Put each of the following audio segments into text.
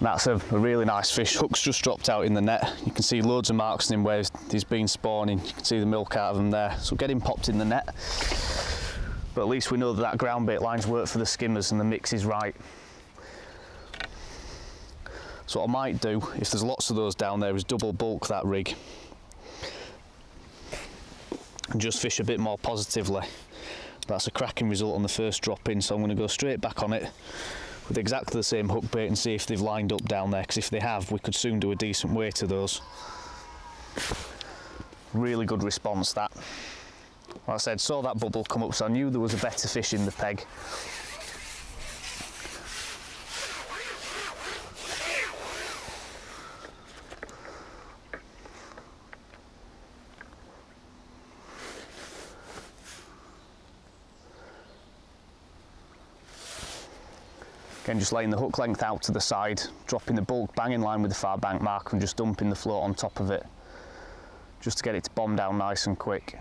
That's a really nice fish. Hook's just dropped out in the net. You can see loads of marks in him where he's been spawning. You can see the milk out of him there. So get him popped in the net. But at least we know that that ground bait line's work for the skimmers and the mix is right. So what I might do, if there's lots of those down there, is double bulk that rig and just fish a bit more positively. That's a cracking result on the first drop in, so I'm going to go straight back on it with exactly the same hook bait and see if they've lined up down there, because if they have, we could soon do a decent weight to those. Really good response, that. Like I said, saw that bubble come up, so I knew there was a better fish in the peg. Again, just laying the hook length out to the side, dropping the bulk bang in line with the far bank marker and just dumping the float on top of it, just to get it to bomb down nice and quick.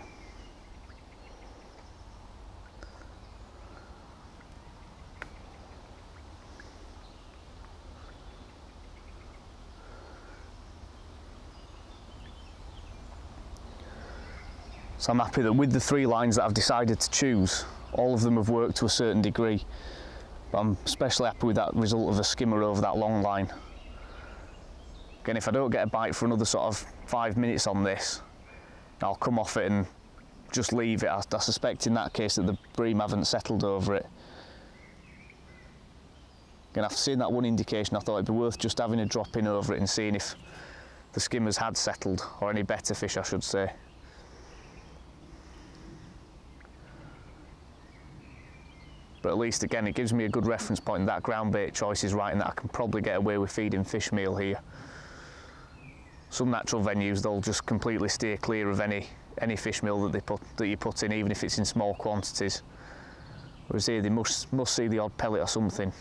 So I'm happy that with the 3 lines that I've decided to choose, all of them have worked to a certain degree. But I'm especially happy with that result of a skimmer over that long line. Again, if I don't get a bite for another sort of 5 minutes on this, I'll come off it and just leave it. I suspect in that case that the bream haven't settled over it. Again, after seeing that one indication, I thought it'd be worth just having a drop in over it and seeing if the skimmers had settled, or any better fish I should say. But at least, again, it gives me a good reference point that ground bait choice is right and that I can probably get away with feeding fish meal here. Some natural venues, they'll just completely steer clear of any fish meal that you put in, even if it's in small quantities. Whereas here they must see the odd pellet or something.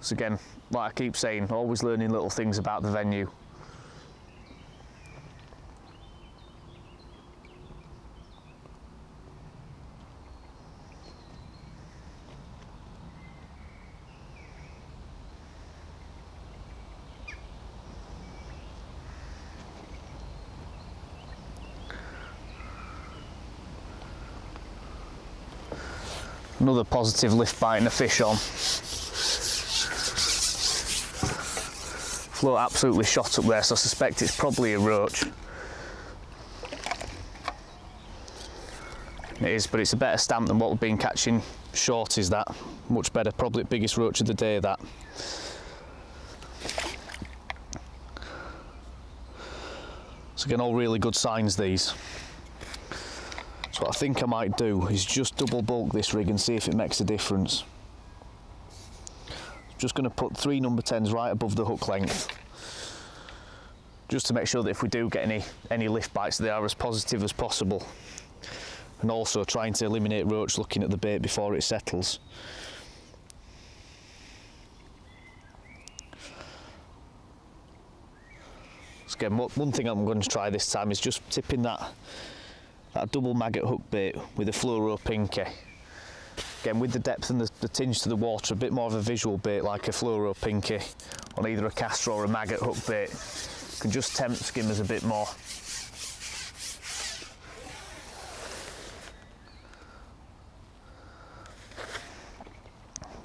So again, like I keep saying, always learning little things about the venue. Another positive lift bite and a fish on. Float absolutely shot up there, so I suspect it's probably a roach. It is, but it's a better stamp than what we've been catching short, is that. Much better, probably the biggest roach of the day, that. So again, all really good signs, these. So what I think I might do is just double bulk this rig and see if it makes a difference. Just going to put 3 number 10s right above the hook length, just to make sure that if we do get any lift bites, they are as positive as possible. And also trying to eliminate roach looking at the bait before it settles. So again, one thing I'm going to try this time is just tipping that double maggot hook bait with a fluoro pinky. Again, with the depth and the tinge to the water, a bit more of a visual bait like a fluoro pinky on either a castor or a maggot hook bait can just tempt skimmers a bit more.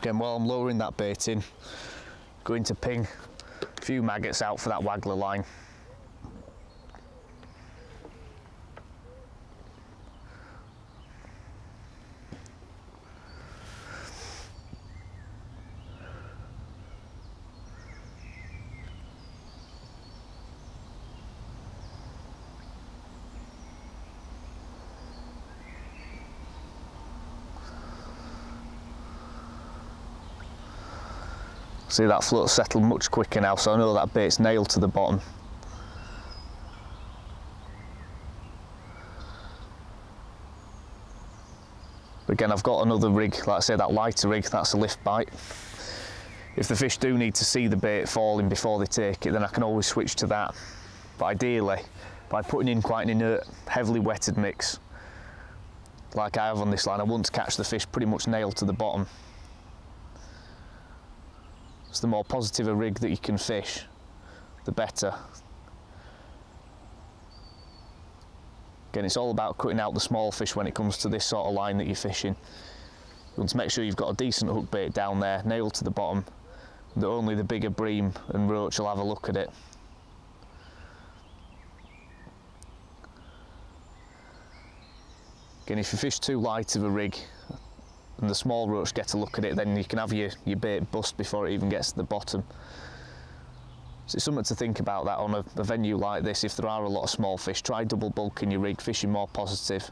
Again, while I'm lowering that bait in, going to ping a few maggots out for that waggler line. See, that float settled much quicker now, so I know that bait's nailed to the bottom. But again, I've got another rig, like I say, that lighter rig, that's a lift bite. If the fish do need to see the bait falling before they take it, then I can always switch to that. But ideally, by putting in quite an inert, heavily wetted mix, like I have on this line, I want to catch the fish pretty much nailed to the bottom. So the more positive a rig that you can fish, the better. Again, it's all about cutting out the small fish when it comes to this sort of line that you're fishing. You want to make sure you've got a decent hook bait down there, nailed to the bottom, that only the bigger bream and roach will have a look at it. Again, if you fish too light of a rig and the small roach get a look at it, then you can have your bait bust before it even gets to the bottom. So it's something to think about that on a venue like this. If there are a lot of small fish, try double bulking your rig, fishing more positive.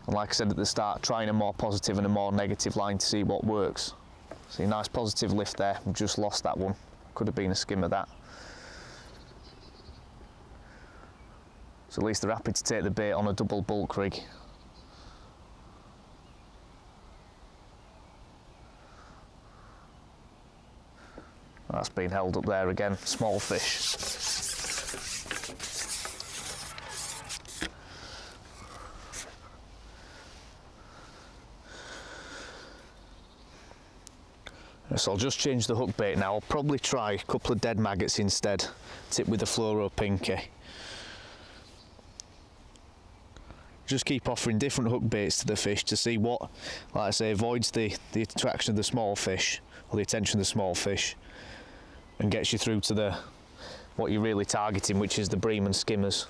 And like I said at the start, trying a more positive and a more negative line to see what works. See, nice positive lift there. We've just lost that one. Could have been a skimmer that. So at least they're happy to take the bait on a double bulk rig. That's been held up there again, small fish. So I'll just change the hook bait now. I'll probably try a couple of dead maggots instead, tipped with a fluoro pinky. Just keep offering different hook baits to the fish to see what, like I say, avoids the attraction of the small fish, or the attention of the small fish, and gets you through to what you're really targeting, which is the bream and skimmers.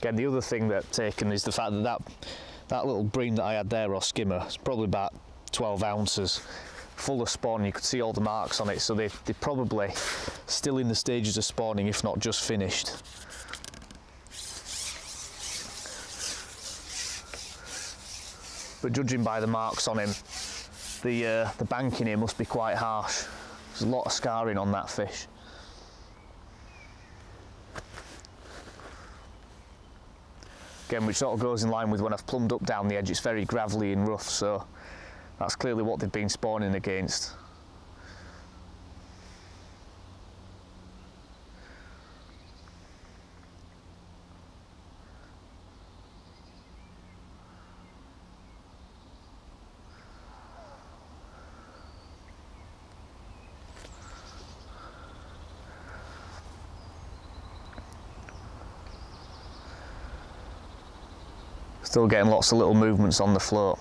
Again, the other thing that I've taken is the fact that little bream that I had there, or skimmer, is probably about 12 ounces, full of spawn. You could see all the marks on it, so they're probably still in the stages of spawning, if not just finished. But judging by the marks on him, the banking here must be quite harsh. There's a lot of scarring on that fish. Again, which sort of goes in line with when I've plumbed up down the edge. It's very gravelly and rough, so that's clearly what they've been spawning against. Still getting lots of little movements on the float.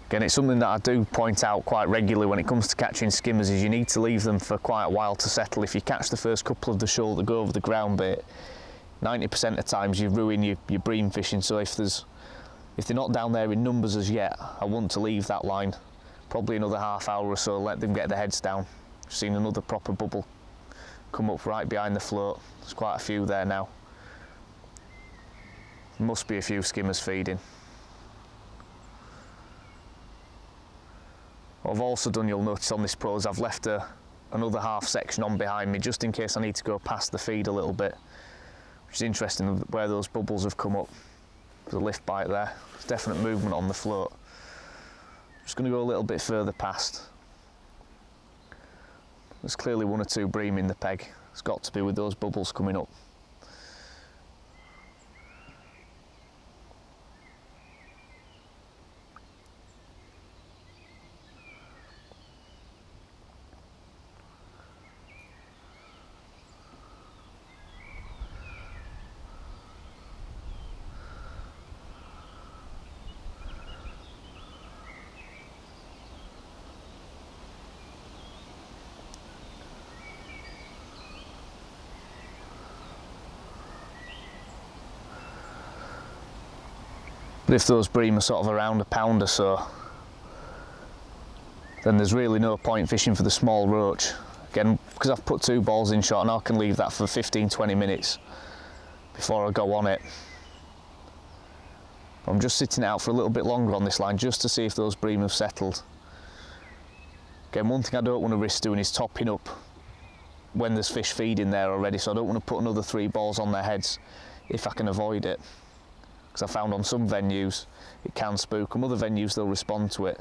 Again, it's something that I do point out quite regularly when it comes to catching skimmers, is you need to leave them for quite a while to settle. If you catch the first couple of the shoal that go over the ground bait, 90% of times you ruin your bream fishing. So if they're not down there in numbers as yet, I want to leave that line probably another half hour or so, let them get their heads down. I've seen another proper bubble come up right behind the float. There's quite a few there now. There must be a few skimmers feeding. What I've also done, you'll notice on this pro, is I've left another half section on behind me just in case I need to go past the feed a little bit, which is interesting where those bubbles have come up. There's a lift bite there. There's definite movement on the float. Just going to go a little bit further past. There's clearly one or two bream in the peg. It's got to be with those bubbles coming up. But if those bream are sort of around a pound or so, then there's really no point fishing for the small roach. Again, because I've put 2 balls in shot, and I can leave that for 15-20 minutes before I go on it. I'm just sitting it out for a little bit longer on this line just to see if those bream have settled. Again, one thing I don't want to risk doing is topping up when there's fish feeding there already, so I don't want to put another 3 balls on their heads if I can avoid it. Because I found on some venues it can spook them, other venues they'll respond to it.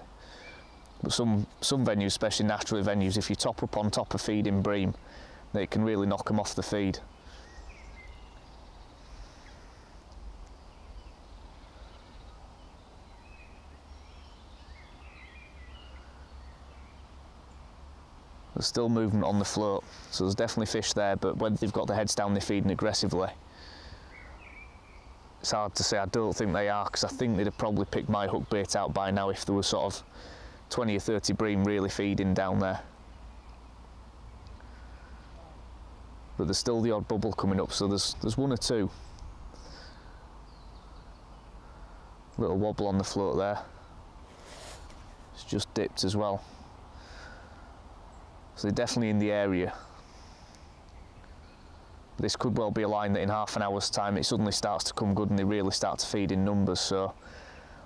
But some venues, especially naturally venues, if you top up on top of feeding bream, it can really knock them off the feed. There's still movement on the float, so there's definitely fish there, but whether they've got their heads down, they're feeding aggressively. It's hard to say. I don't think they are, because I think they'd have probably picked my hook bait out by now if there was sort of 20 or 30 bream really feeding down there. But there's still the odd bubble coming up, so there's one or two. Little wobble on the float there. It's just dipped as well. So they're definitely in the area. This could well be a line that in half an hour's time it suddenly starts to come good and they really start to feed in numbers, so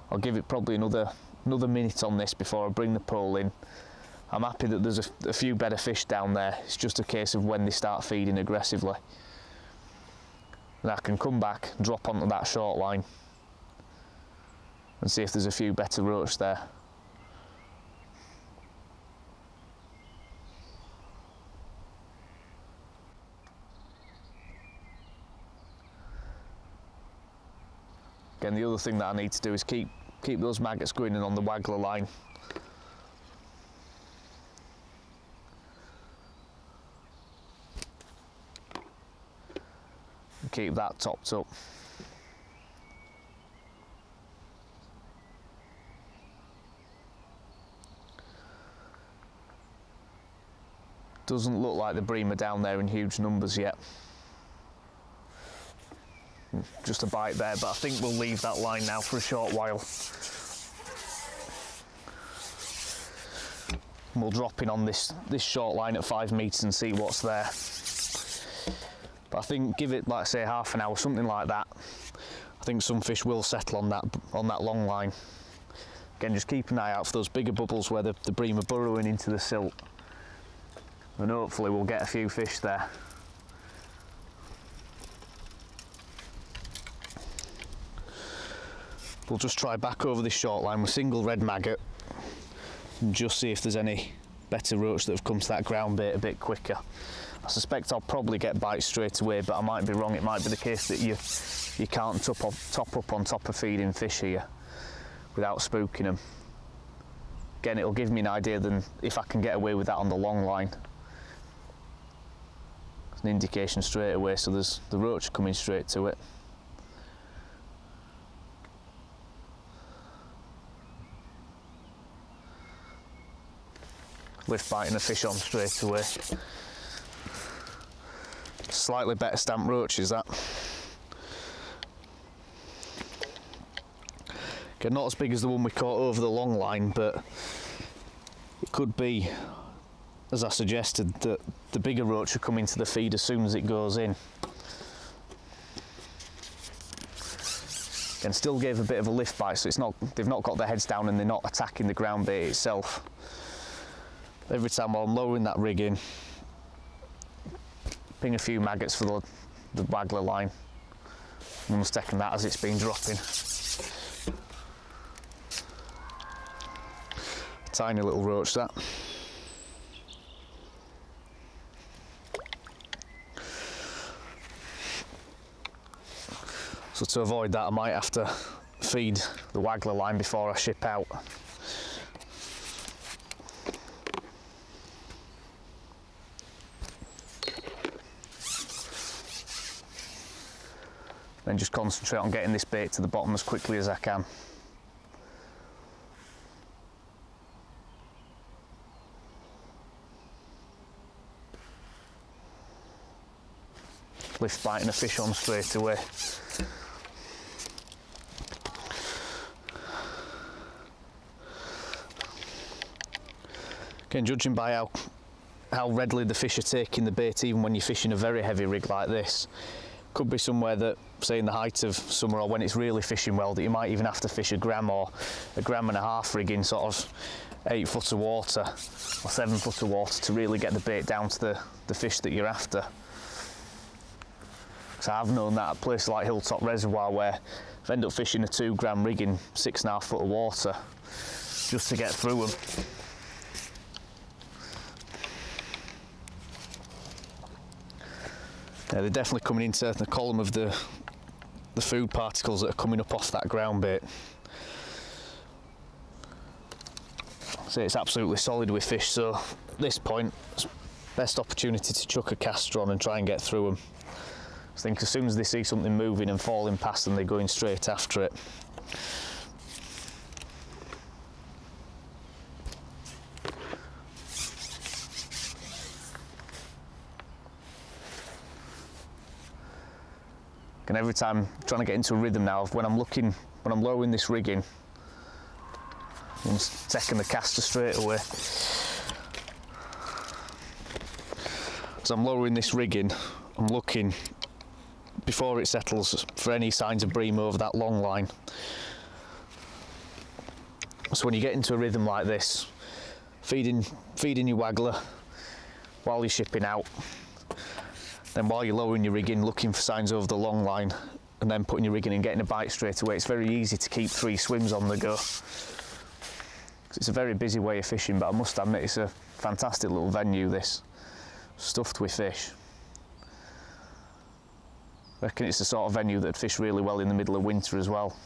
I'll give it probably another minute on this before I bring the pole in. I'm happy that there's a few better fish down there. It's just a case of when they start feeding aggressively. And I can come back, drop onto that short line and see if there's a few better roach there. Again, the other thing that I need to do is keep those maggots going in on the waggler line. And keep that topped up. Doesn't look like the bream are down there in huge numbers yet. Just a bite there, but I think we'll leave that line now for a short while. We'll drop in on this short line at 5 metres and see what's there. But I think give it, like I say, half an hour, something like that. I think some fish will settle on that long line. Again, just keep an eye out for those bigger bubbles where the bream are burrowing into the silt. And hopefully we'll get a few fish there. We'll just try back over this short line with single red maggot and just see if there's any better roach that have come to that ground bait a bit quicker. I suspect I'll probably get bites straight away, but I might be wrong. It might be the case that you can't top up on top of feeding fish here without spooking them. Again, it'll give me an idea then if I can get away with that on the long line. It's an indication straight away, so there's the roach coming straight to it. Lift biting a fish on straight away. Slightly better stamped roach is that. Okay, not as big as the one we caught over the long line, but it could be, as I suggested, that the bigger roach will come into the feed as soon as it goes in. And still gave a bit of a lift bite, so it's not, they've not got their heads down and they're not attacking the ground bait itself. Every time while I'm lowering that rig in, ping a few maggots for the waggler line. I'm mistaking that as it's been dropping. Tiny little roach that. So to avoid that I might have to feed the waggler line before I ship out. Then just concentrate on getting this bait to the bottom as quickly as I can. Lift biting a fish on straight away. Again, judging by how readily the fish are taking the bait, even when you're fishing a very heavy rig like this, could be somewhere that, say in the height of summer or when it's really fishing well, that you might even have to fish a gram or a gram and a half rig in sort of 8 foot of water or 7 foot of water to really get the bait down to the fish that you're after. So I've known that at places like Hilltop Reservoir where I've ended up fishing a 2 gram rig in 6.5 foot of water just to get through them. Yeah, they're definitely coming into the column of the food particles that are coming up off that ground bait. So it's absolutely solid with fish, so at this point, it's best opportunity to chuck a caster on and try and get through them. I think as soon as they see something moving and falling past them, they're going straight after it. And every time I'm trying to get into a rhythm now of when I'm lowering this rigging, I'm taking the caster straight away. As I'm lowering this rigging, I'm looking before it settles for any signs of bream over that long line. So when you get into a rhythm like this, feeding your waggler while you're shipping out, then while you're lowering your rigging, looking for signs over the long line, and then putting your rigging and getting a bite straight away. It's very easy to keep 3 swims on the go. It's a very busy way of fishing, but I must admit it's a fantastic little venue, this, stuffed with fish. I reckon it's the sort of venue that'd fish really well in the middle of winter as well.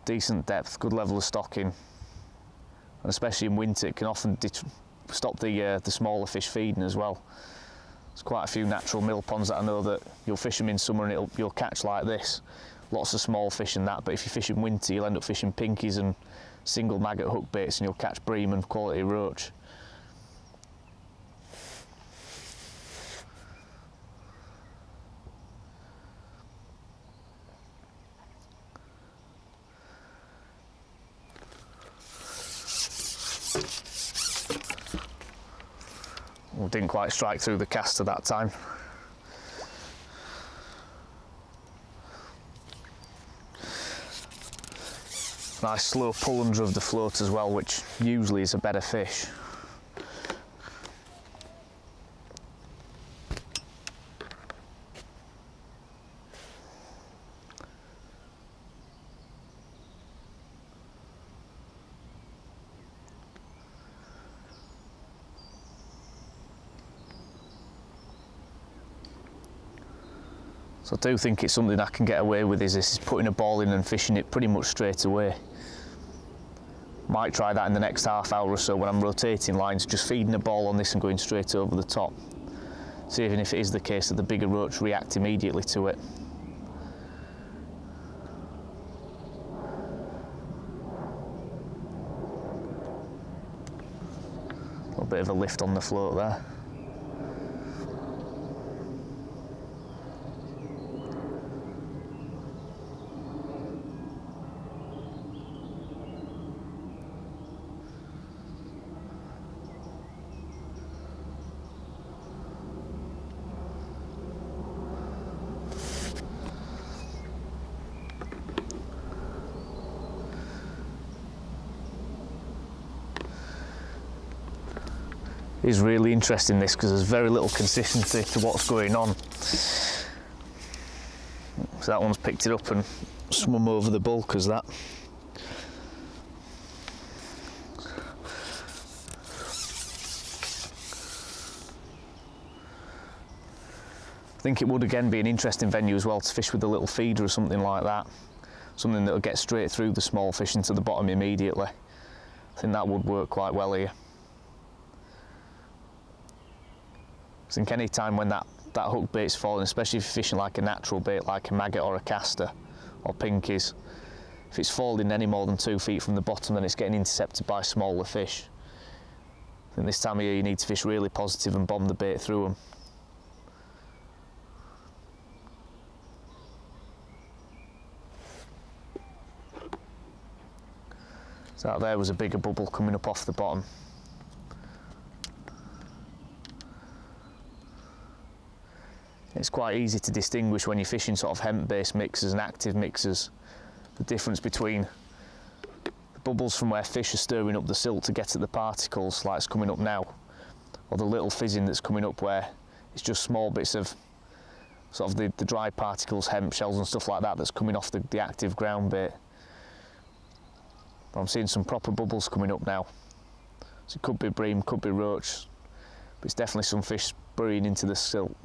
Decent depth, good level of stocking, and especially in winter it can often stop the smaller fish feeding as well. There's quite a few natural mill ponds that I know that you'll fish them in summer and you'll catch like this. Lots of small fish and that, but if you fish in winter you'll end up fishing pinkies and single maggot hook baits and you'll catch bream and quality roach. Well, didn't quite strike through the caster that time. Nice slow pull under of the float as well, which usually is a better fish. So I do think it's something I can get away with, is putting a ball in and fishing it pretty much straight away. Might try that in the next half hour or so when I'm rotating lines, just feeding a ball on this and going straight over the top. See even if it is the case that the bigger roach react immediately to it. A little bit of a lift on the float there. It's really interesting this because there's very little consistency to what's going on. So that one's picked it up and swum over the bulk as that. I think it would again be an interesting venue as well to fish with a little feeder or something like that. Something that'll get straight through the small fish into the bottom immediately. I think that would work quite well here. I think any time when that hook bait's falling, especially if you're fishing like a natural bait, like a maggot or a caster or pinkies, if it's falling any more than 2 feet from the bottom, then it's getting intercepted by smaller fish. I think this time of year you need to fish really positive and bomb the bait through them. So that there was a bigger bubble coming up off the bottom. It's quite easy to distinguish when you're fishing sort of hemp-based mixers and active mixers, the difference between the bubbles from where fish are stirring up the silt to get at the particles, like it's coming up now, or the little fizzing that's coming up where it's just small bits of sort of the dry particles, hemp shells and stuff like that that's coming off the active ground bait. But I'm seeing some proper bubbles coming up now. So it could be bream, could be roach, but it's definitely some fish burying into the silt.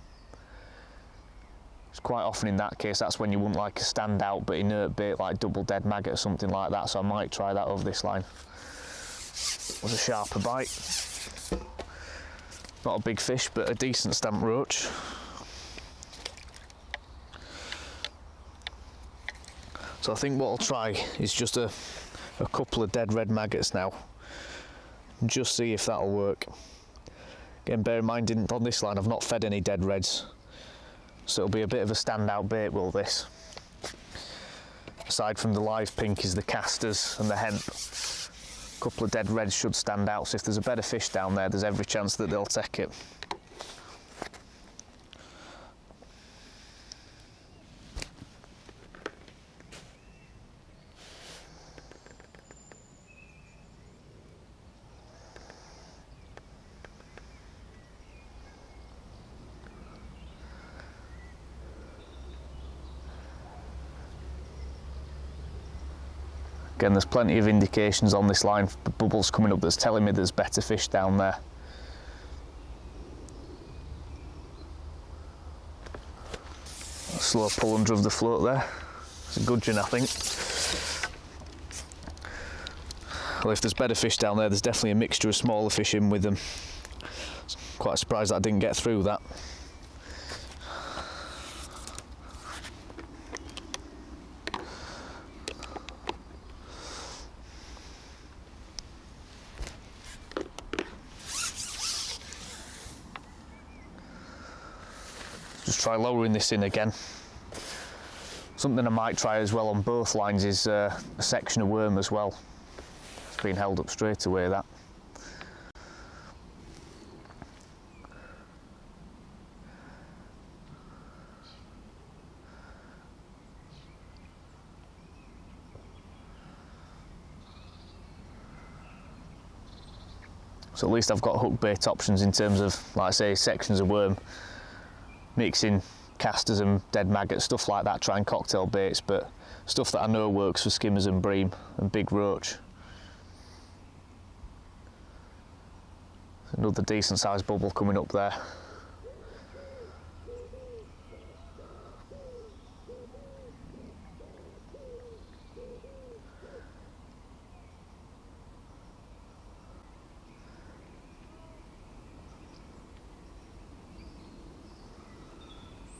It's quite often in that case, that's when you wouldn't like a standout but inert bait like double dead maggot or something like that, so I might try that over this line. Was a sharper bite. Not a big fish, but a decent stamp roach. So I think what I'll try is just a couple of dead red maggots now, and just see if that'll work. Again, bear in mind, on this line I've not fed any dead reds, so it'll be a bit of a standout bait, will this? Aside from the live pink is the casters and the hemp. A couple of dead reds should stand out, so if there's a better fish down there, there's every chance that they'll take it. Again, there's plenty of indications on this line, the bubbles coming up, that's telling me there's better fish down there. A slow pull under of the float there. It's a gudgeon, I think. Well, if there's better fish down there, there's definitely a mixture of smaller fish in with them. Quite surprised that I didn't get through that. Just try lowering this in again. Something I might try as well on both lines is a section of worm as well. It's been held up straight away, that. So at least I've got hook bait options in terms of, like I say, sections of worm, mixing casters and dead maggots, stuff like that, trying cocktail baits, but stuff that I know works for skimmers and bream and big roach. Another decent sized bubble coming up there.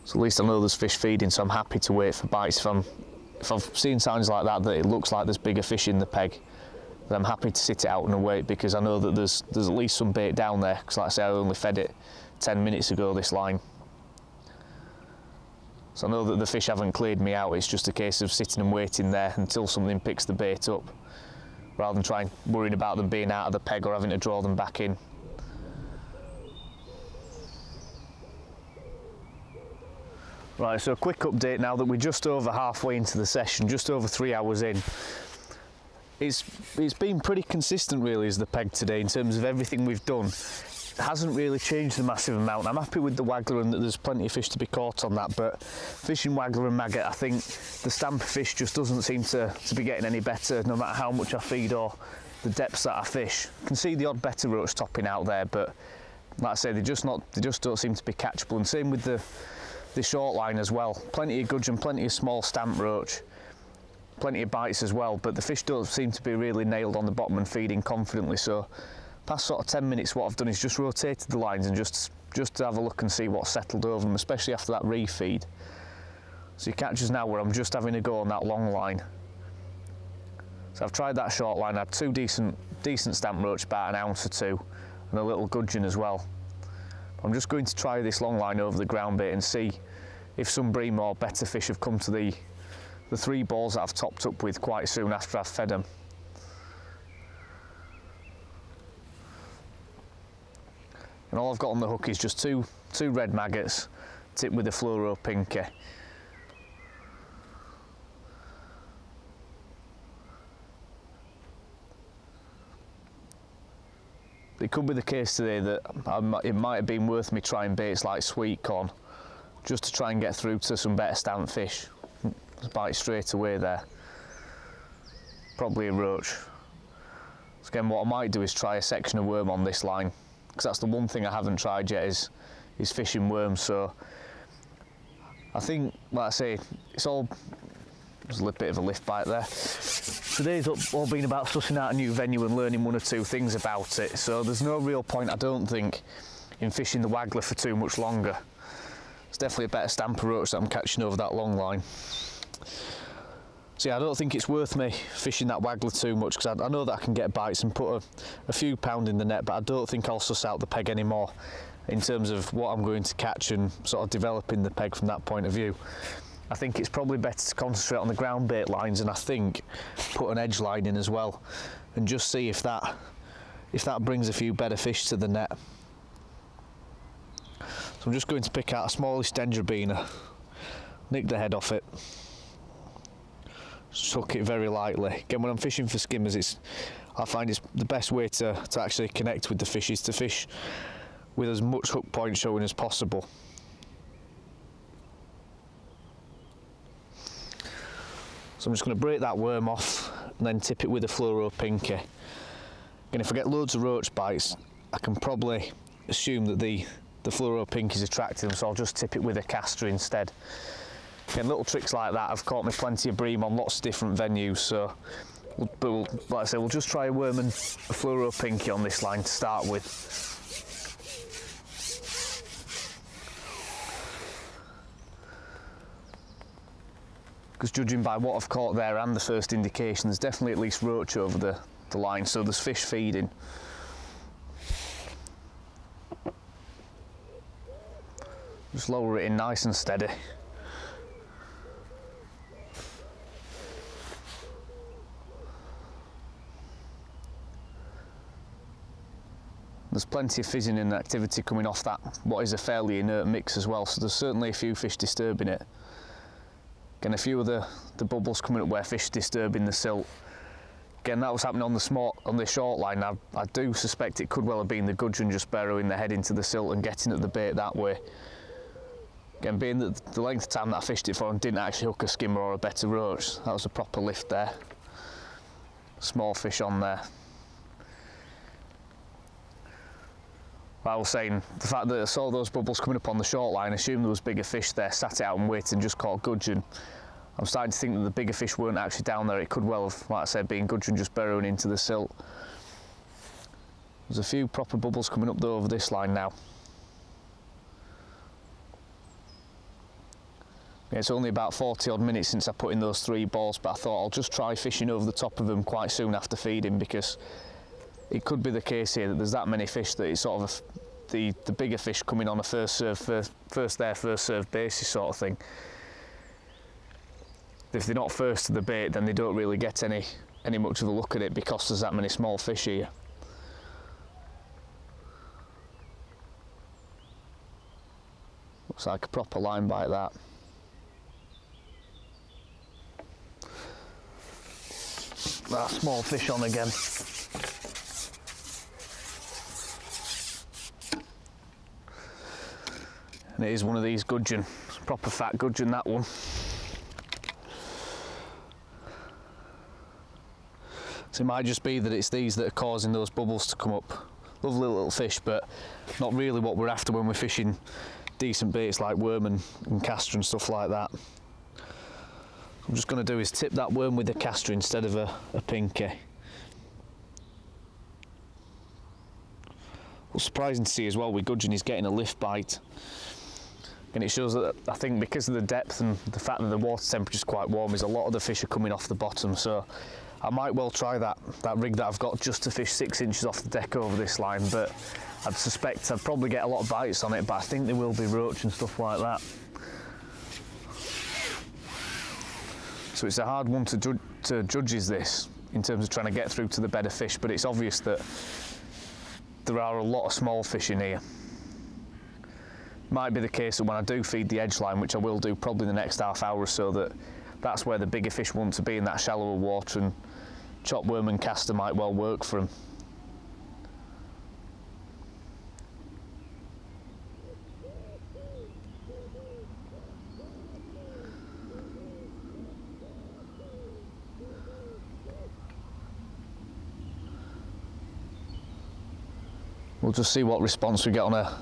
So at least I know there's fish feeding, so I'm happy to wait for bites. If I've seen signs like that, that it looks like there's bigger fish in the peg, then I'm happy to sit it out and wait, because I know that there's at least some bait down there, because like I say, I only fed it 10 minutes ago, this line. So I know that the fish haven't cleared me out, it's just a case of sitting and waiting there until something picks the bait up, rather than worrying about them being out of the peg or having to draw them back in. Right, so a quick update now that we're just over halfway into the session, just over 3 hours in. It's been pretty consistent really as the peg today in terms of everything we've done. It hasn't really changed a massive amount. I'm happy with the waggler and that there's plenty of fish to be caught on that, but fishing waggler and maggot, I think the stamp of fish just doesn't seem to be getting any better no matter how much I feed or the depths that I fish. You can see the odd better roach topping out there, but like I say, they just don't seem to be catchable, and same with the short line as well. Plenty of gudgeon, plenty of small stamp roach, plenty of bites as well, but the fish don't seem to be really nailed on the bottom and feeding confidently. So past sort of 10 minutes what I've done is just rotated the lines and just to have a look and see what's settled over them, especially after that refeed. So you catch us now where I'm just having a go on that long line. So I've tried that short line, I had two decent stamp roach, about an ounce or two, and a little gudgeon as well. I'm just going to try this long line over the ground bait and see if some bream or better fish have come to the 3 balls that I've topped up with quite soon after I've fed them. And all I've got on the hook is just two red maggots tipped with a fluoro pinky. It could be the case today that it might have been worth me trying baits like sweet corn, just to try and get through to some better stamp fish. Just bite straight away there. Probably a roach. So again, what I might do is try a section of worm on this line, because that's the one thing I haven't tried yet is fishing worms. So I think, like I say, it's all, there's a bit of a lift bite there. Today's all been about sussing out a new venue and learning one or two things about it, so there's no real point, I don't think, in fishing the waggler for too much longer. It's definitely a better stamper roach that I'm catching over that long line. So yeah, I don't think it's worth me fishing that waggler too much, because I know that I can get bites and put a few pound in the net, but I don't think I'll suss out the peg anymore in terms of what I'm going to catch and sort of developing the peg from that point of view. I think it's probably better to concentrate on the ground bait lines, and I think put an edge line in as well and just see if that brings a few better fish to the net. So I'm just going to pick out a smallish dendrobina, nick the head off it, just hook it very lightly. Again, when I'm fishing for skimmers, I find it's the best way to actually connect with the fish is to fish with as much hook point showing as possible. So I'm just going to break that worm off and then tip it with a fluoro pinky. Again, if I get loads of roach bites, I can probably assume that the fluoro pinky is attracting them, so I'll just tip it with a caster instead. Again, little tricks like that have caught me plenty of bream on lots of different venues, so like I say, we'll just try a worm and a fluoro pinky on this line to start with. Because judging by what I've caught there and the first indication, there's definitely at least roach over the line, so there's fish feeding. Just lower it in nice and steady. There's plenty of fizzing and activity coming off that, what is a fairly inert mix as well, so there's certainly a few fish disturbing it. Again, a few of the bubbles coming up where fish disturbing the silt. Again, that was happening on the short line. I do suspect it could well have been the gudgeon just burrowing their head into the silt and getting at the bait that way. Again, being that the length of time that I fished it for and didn't actually hook a skimmer or a better roach, that was a proper lift there. Small fish on there. I was saying, the fact that I saw those bubbles coming up on the short line, assumed there was bigger fish there, sat it out and waited and just caught gudgeon. I'm starting to think that the bigger fish weren't actually down there. It could well have, like I said, been gudgeon just burrowing into the silt. There's a few proper bubbles coming up though over this line now. Yeah, it's only about 40 odd minutes since I put in those 3 balls, but I thought I'll just try fishing over the top of them quite soon after feeding, because it could be the case here that there's that many fish that it's sort of the bigger fish coming on a first there, first serve basis sort of thing. If they're not first to the bait, then they don't really get any much of a look at it because there's that many small fish here. Looks like a proper line bite that. That small fish on again. And it is one of these gudgeon, proper fat gudgeon, that one. So it might just be that it's these that are causing those bubbles to come up. Lovely little fish, but not really what we're after when we're fishing decent baits like worm and castor and stuff like that. What I'm just going to do is tip that worm with a castor instead of a pinky. What's surprising to see as well with gudgeon is getting a lift bite. And it shows that, I think, because of the depth and the fact that the water temperature is quite warm, is a lot of the fish are coming off the bottom. So I might well try that rig that I've got just to fish 6 inches off the deck over this line, but I'd suspect I'd probably get a lot of bites on it, but I think there will be roach and stuff like that. So it's a hard one to judge is this, in terms of trying to get through to the bed of fish, but it's obvious that there are a lot of small fish in here. Might be the case that when I do feed the edge line, which I will do probably in the next half hour or so, that's where the bigger fish want to be, in that shallower water, and chop worm and castor might well work for them. We'll just see what response we get on a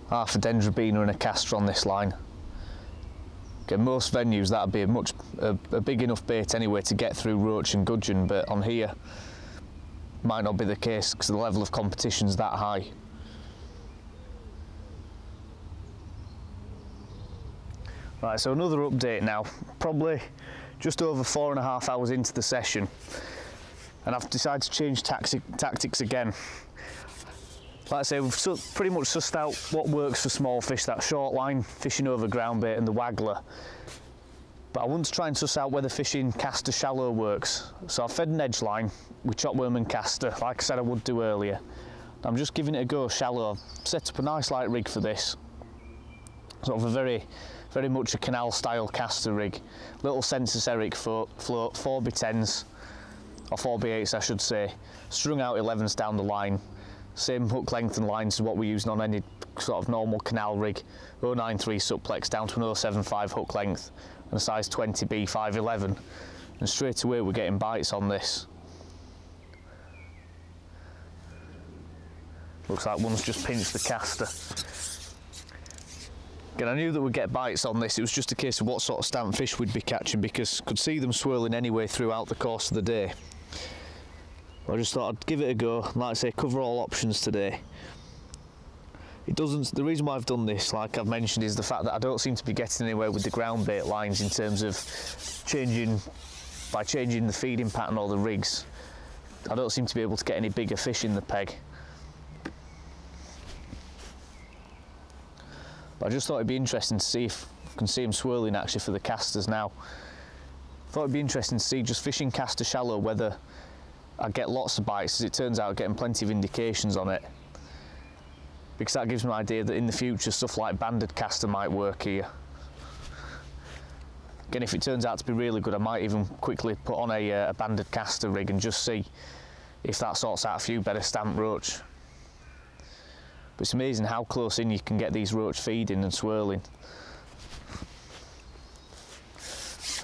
half a dendrobina and a castor on this line. Again, most venues that'd be a big enough bait anyway to get through roach and gudgeon, but on here might not be the case because the level of competition's that high. Right, so another update now, probably just over 4.5 hours into the session, and I've decided to change tactics again. Like I say, we've pretty much sussed out what works for small fish, that short line, fishing over ground bait and the waggler. But I want to try and suss out whether fishing caster shallow works. So I've fed an edge line with chopworm and caster, like I said I would do earlier. I'm just giving it a go shallow. I've set up a nice light rig for this. Sort of a very much a canal style caster rig. Little Sensor float, 4x10s, or 4x8s I should say, strung out 11s down the line. Same hook length and lines as what we're using on any sort of normal canal rig. 093 suplex down to an 075 hook length and a size 20B 511. And straight away we're getting bites on this. Looks like one's just pinched the caster. Again, I knew that we'd get bites on this. It was just a case of what sort of stamp fish we'd be catching, because I could see them swirling anyway throughout the course of the day. I just thought I'd give it a go, and like I say, cover all options today. The reason why I've done this, like I've mentioned, is the fact that I don't seem to be getting anywhere with the ground bait lines in terms of changing the feeding pattern or the rigs. I don't seem to be able to get any bigger fish in the peg. But I just thought it'd be interesting to see if I can see them swirling actually for the casters now. Thought it'd be interesting to see, just fishing caster shallow, whether I get lots of bites. As it turns out, getting plenty of indications on it, because that gives me an idea that in the future stuff like banded caster might work here. Again, if it turns out to be really good, I might even quickly put on a banded caster rig and just see if that sorts out a few better stamp roach. But it's amazing how close in you can get these roach feeding and swirling.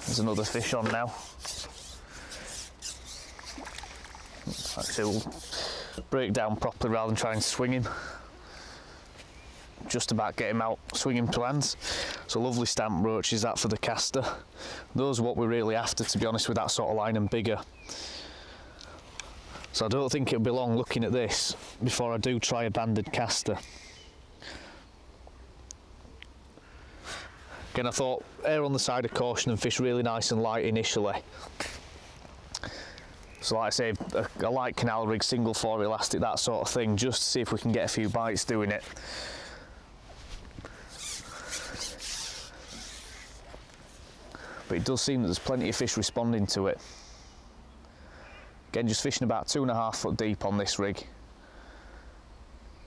There's another fish on now. Actually, we'll break down properly rather than try and swing him. Just about get him out, swing him to hands. So lovely stamp roach is that for the caster. Those are what we're really after, to be honest, with that sort of line and bigger. So I don't think it'll be long looking at this before I do try a banded caster. Again, I thought err on the side of caution and fish really nice and light initially. So like I say, a light canal rig, single 4 elastic, that sort of thing, just to see if we can get a few bites doing it. But it does seem that there's plenty of fish responding to it. Again, just fishing about 2.5 foot deep on this rig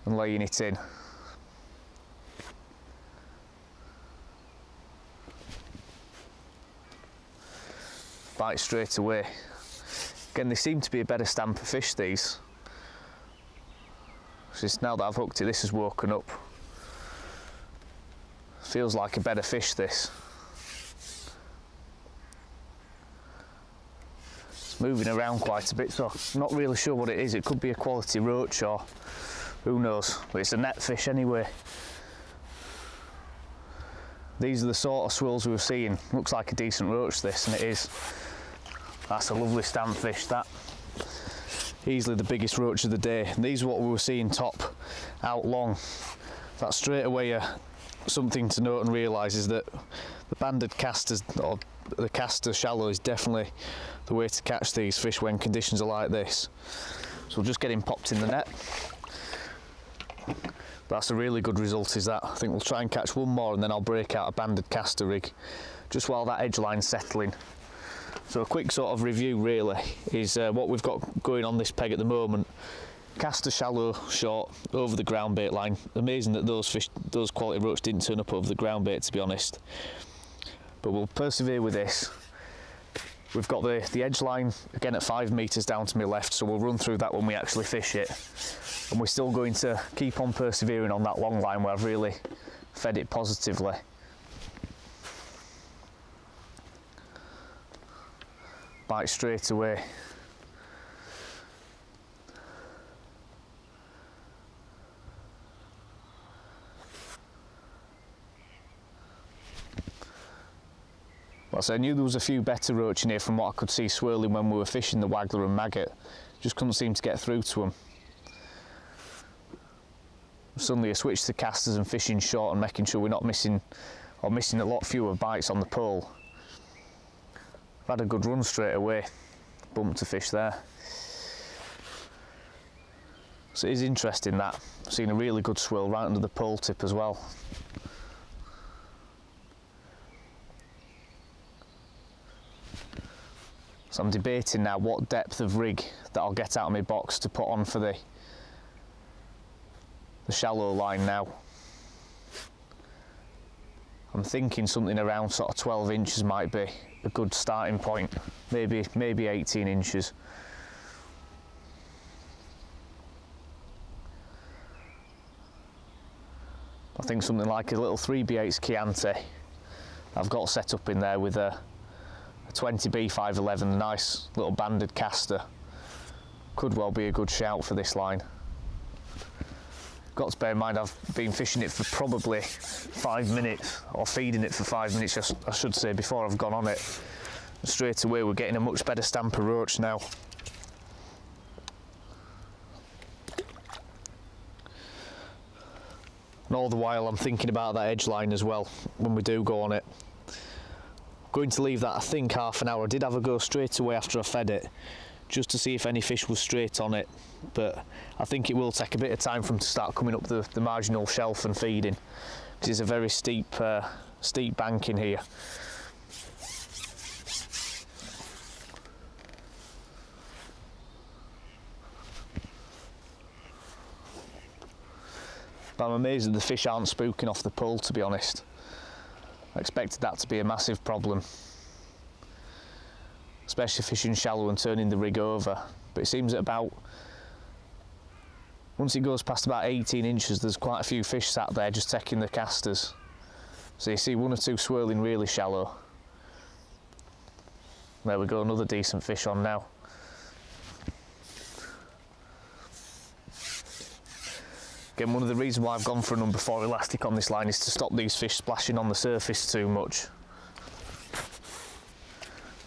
and laying it in. Bite straight away. Again, they seem to be a better stamp of fish, these. Just now that I've hooked it, this has woken up. Feels like a better fish, this. Moving around quite a bit, so I'm not really sure what it is. It could be a quality roach or who knows, but it's a net fish anyway. These are the sort of swirls we were seeing. Looks like a decent roach, this, and it is. That's a lovely stamp fish, that. Easily the biggest roach of the day. And these are what we were seeing top out long. That's straight away something to note and realise, is that the banded casters, or the caster shallow, is definitely the way to catch these fish when conditions are like this. So we'll just get him popped in the net. That's a really good result, is that. I think we'll try and catch one more and then I'll break out a banded caster rig just while that edge line's settling. So a quick sort of review really is what we've got going on this peg at the moment. Caster shallow, short, over the ground bait line. Amazing that those quality roach didn't turn up over the ground bait, to be honest. But we'll persevere with this. We've got the edge line again at 5 metres down to my left, so we'll run through that when we actually fish it. And we're still going to keep on persevering on that long line where I've really fed it positively. Bite straight away. I knew there was a few better roach in here from what I could see swirling when we were fishing the waggler and maggot. Just couldn't seem to get through to them. Suddenly I switched to casters and fishing short and making sure we're not missing, or missing a lot fewer bites on the pole. I've had a good run straight away, bumped a fish there. So it is interesting that, I've seen a really good swirl right under the pole tip as well. So I'm debating now what depth of rig that I'll get out of my box to put on for the shallow line now. I'm thinking something around sort of 12 inches might be a good starting point, maybe 18 inches. I think something like a little 3B8 Chianti I've got set up in there with a 20B 511, a nice little banded caster. Could well be a good shout for this line. Got to bear in mind I've been fishing it for probably 5 minutes, or feeding it for 5 minutes I should say, before I've gone on it. Straight away we're getting a much better stamp of roach now. And all the while I'm thinking about that edge line as well when we do go on it. Going to leave that I think half an hour. I did have a go straight away after I fed it, just to see if any fish was straight on it, but I think it will take a bit of time for them to start coming up the marginal shelf and feeding, because it's a very steep bank in here. But I'm amazed that the fish aren't spooking off the pole, to be honest. I expected that to be a massive problem, especially fishing shallow and turning the rig over. But it seems at once it goes past about 18 inches, there's quite a few fish sat there just taking the casters. So you see 1 or 2 swirling really shallow. There we go, another decent fish on now. Again, one of the reasons why I've gone for a number 4 elastic on this line is to stop these fish splashing on the surface too much.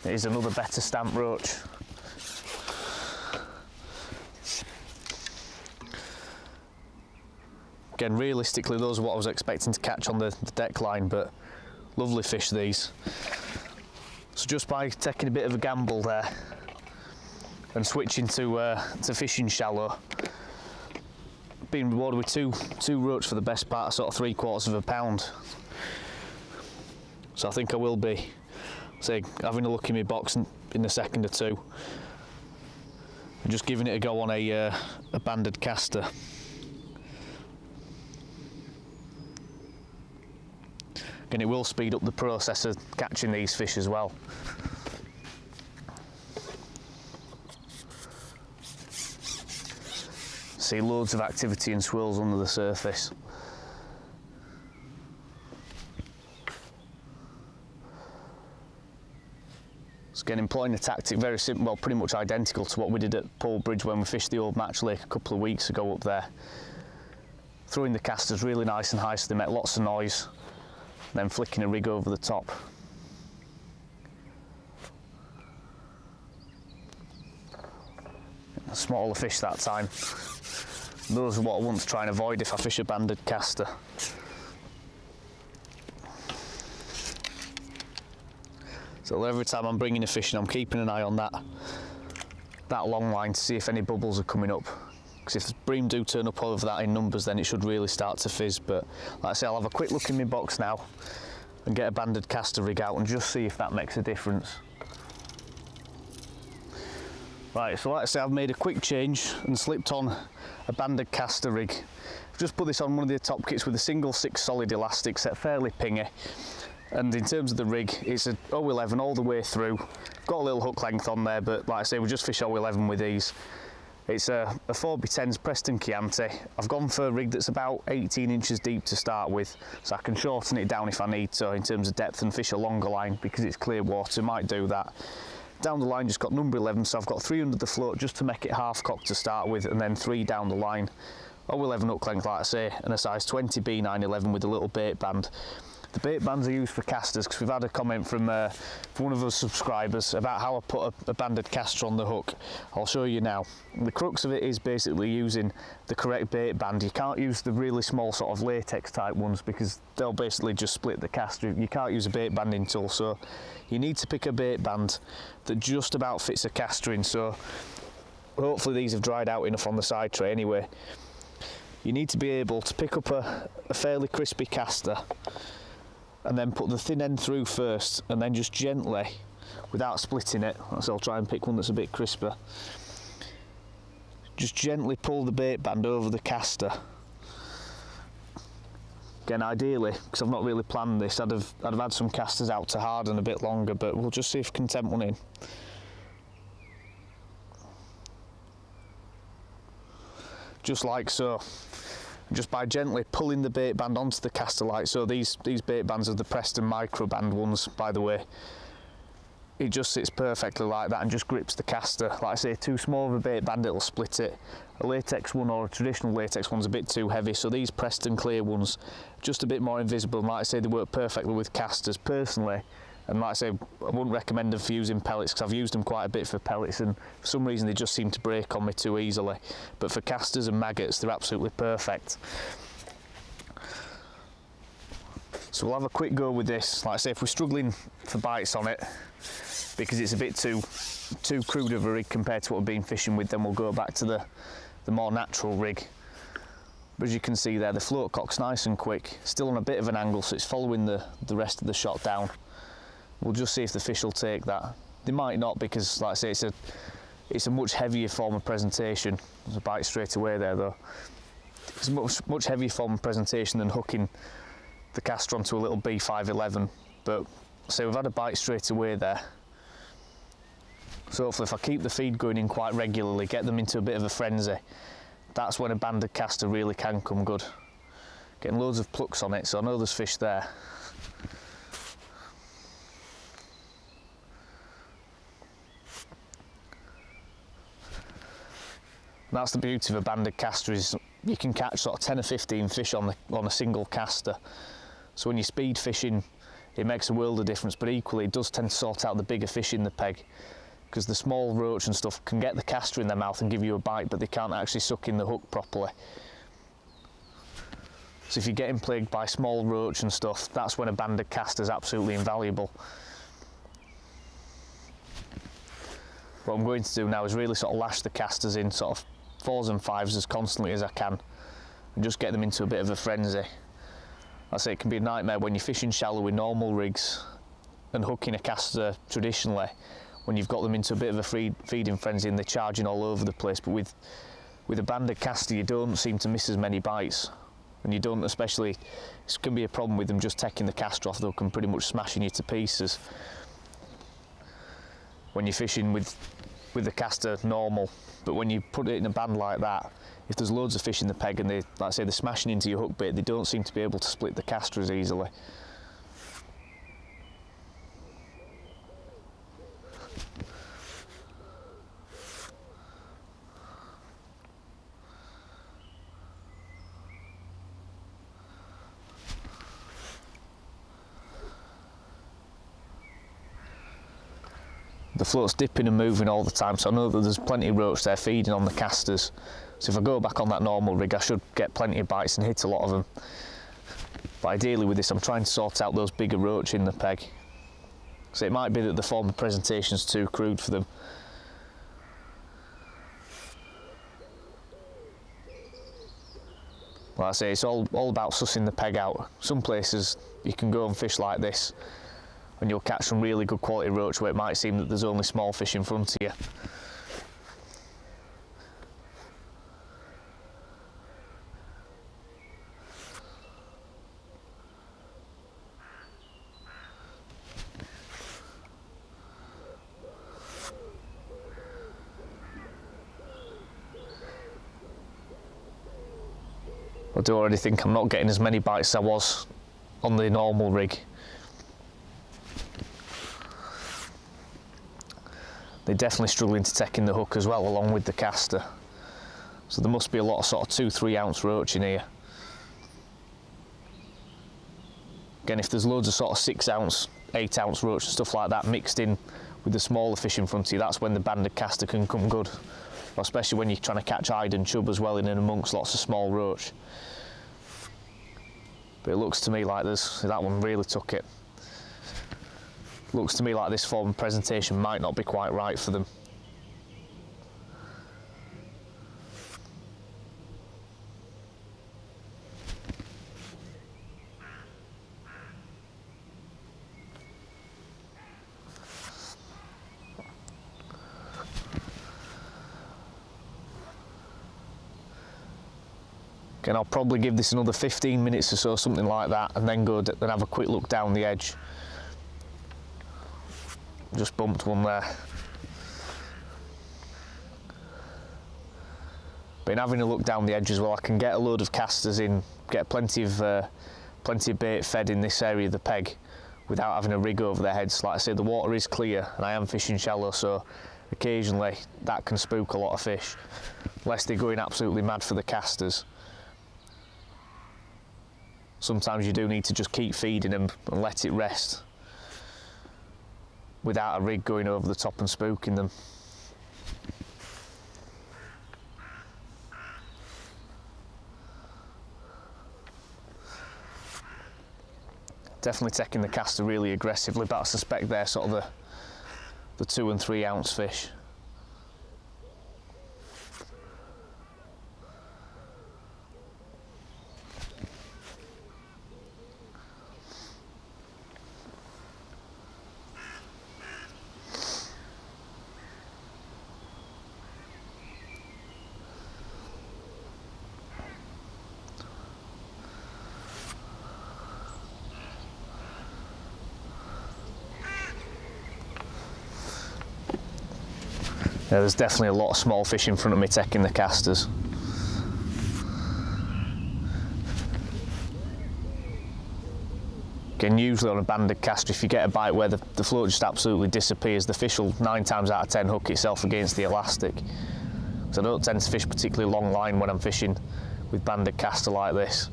It is another better stamp roach. Again, realistically those are what I was expecting to catch on the deck line, but lovely fish these. So just by taking a bit of a gamble there and switching to fishing shallow, being rewarded with two roach for the best part of sort of 3/4 of a pound. So I think I will be, say, having a look in my box in a second or two and just giving it a go on a banded caster. Again, it will speed up the process of catching these fish as well. See loads of activity and swirls under the surface. So again, employing a tactic very simple, well, pretty much identical to what we did at Pole Bridge when we fished the old Match Lake a couple of weeks ago up there. Throwing the casters really nice and high so they make lots of noise, then flicking a rig over the top. A smaller fish that time. Those are what I want to try and avoid if I fish a banded caster. So every time I'm bringing a fish in, I'm keeping an eye on that long line to see if any bubbles are coming up. Because if the bream do turn up over that in numbers, then it should really start to fizz. But like I say, I'll have a quick look in my box now and get a banded caster rig out and just see if that makes a difference. Right, so like I say, I've made a quick change and slipped on a banded caster rig. I've just put this on one of the top kits with a single 6 solid elastic set fairly pingy. And in terms of the rig, it's a 011 all the way through. Got a little hook length on there, but like I say, we just fish 011 with these. It's a 4x10s Preston Chianti. I've gone for a rig that's about 18 inches deep to start with, so I can shorten it down if I need to in terms of depth and fish a longer line because it's clear water, might do that. Down the line just got number 11, so I've got 3 under the float just to make it half cocked to start with, and then 3 down the line. 011 hook length, like I say, and a size 20B 911 with a little bait band. The bait bands are used for casters because we've had a comment from one of our subscribers about how I put a banded caster on the hook. I'll show you now. The crux of it is basically using the correct bait band. You can't use the really small sort of latex type ones because they'll basically just split the caster. You can't use a bait banding tool, so you need to pick a bait band that just about fits a caster in. So hopefully these have dried out enough on the side tray anyway. You need to be able to pick up a fairly crispy caster and then put the thin end through first, and then just gently, without splitting it, so I'll try and pick one that's a bit crisper, just gently pull the bait band over the caster. Again, ideally, because I've not really planned this, I'd have had some casters out to harden a bit longer, but we'll just see if we can tempt one in. Just like so. Just by gently pulling the bait band onto the caster like so. These bait bands are the Preston micro band ones, by the way. It just sits perfectly like that and just grips the caster. Like I say, too small of a bait band, it'll split it. A latex one or a traditional latex one's a bit too heavy, so these Preston clear ones, just a bit more invisible, and like I say, they work perfectly with casters personally. And like I say, I wouldn't recommend them for using pellets because I've used them quite a bit for pellets, and for some reason they just seem to break on me too easily. But for casters and maggots, they're absolutely perfect. So we'll have a quick go with this. Like I say, if we're struggling for bites on it because it's a bit too crude of a rig compared to what we've been fishing with, then we'll go back to the more natural rig. But as you can see there, the float cock's nice and quick, still on a bit of an angle, so it's following the rest of the shot down. We'll just see if the fish will take that. They might not, because like I say, it's a much heavier form of presentation. There's a bite straight away there though. It's a much heavier form of presentation than hooking the caster onto a little B511. But say we've had a bite straight away there. So hopefully if I keep the feed going in quite regularly, get them into a bit of a frenzy, that's when a banded caster really can come good. Getting loads of plucks on it, so I know there's fish there. That's the beauty of a banded caster, is you can catch sort of 10 or 15 fish on a single caster. So when you're speed fishing, it makes a world of difference, but equally it does tend to sort out the bigger fish in the peg, because the small roach and stuff can get the caster in their mouth and give you a bite, but they can't actually suck in the hook properly. So if you're getting plagued by small roach and stuff, that's when a banded caster is absolutely invaluable. What I'm going to do now is really sort of lash the casters in sort of 4s and 5s as constantly as I can, and just get them into a bit of a frenzy. I say it can be a nightmare when you're fishing shallow with normal rigs and hooking a caster traditionally, when you've got them into a bit of a feeding frenzy and they're charging all over the place. But with a banded caster, you don't seem to miss as many bites, and you don't, especially, it can be a problem with them just taking the caster off. They can pretty much smashing you to pieces when you're fishing with the caster normal. But when you put it in a band like that, if there's loads of fish in the peg and they, like I say, they're smashing into your hook bait, they don't seem to be able to split the caster as easily. The float's dipping and moving all the time, so I know that there's plenty of roach there feeding on the casters. So if I go back on that normal rig, I should get plenty of bites and hit a lot of them. But ideally with this, I'm trying to sort out those bigger roach in the peg. So it might be that the form of presentation's too crude for them. Like I say, it's all about sussing the peg out. Some places you can go and fish like this, and you'll catch some really good quality roach where it might seem that there's only small fish in front of you. I do already think I'm not getting as many bites as I was on the normal rig. They're definitely struggling to take in the hook as well, along with the caster. So there must be a lot of sort of 2-3 ounce roach in here. Again, if there's loads of sort of 6 ounce, 8 ounce roach and stuff like that mixed in with the smaller fish in front of you, that's when the banded caster can come good. Especially when you're trying to catch hide and chub as well in and amongst lots of small roach. But it looks to me like that one really took it. Looks to me like this form of presentation might not be quite right for them. Again, I'll probably give this another 15 minutes or so, something like that, and then go and have a quick look down the edge. Just bumped one there. But in having a look down the edge as well, I can get a load of casters in, get plenty of bait fed in this area of the peg without having a rig over their heads. Like I say, the water is clear and I am fishing shallow, so occasionally that can spook a lot of fish, unless they're going absolutely mad for the casters. Sometimes you do need to just keep feeding them and let it rest without a rig going over the top and spooking them. Definitely taking the caster really aggressively, but I suspect they're sort of the 2 and 3 ounce fish. Yeah, there's definitely a lot of small fish in front of me taking the casters. Again, usually on a banded caster, if you get a bite where the float just absolutely disappears, the fish will 9 times out of 10 hook itself against the elastic. So I don't tend to fish particularly long line when I'm fishing with banded caster like this.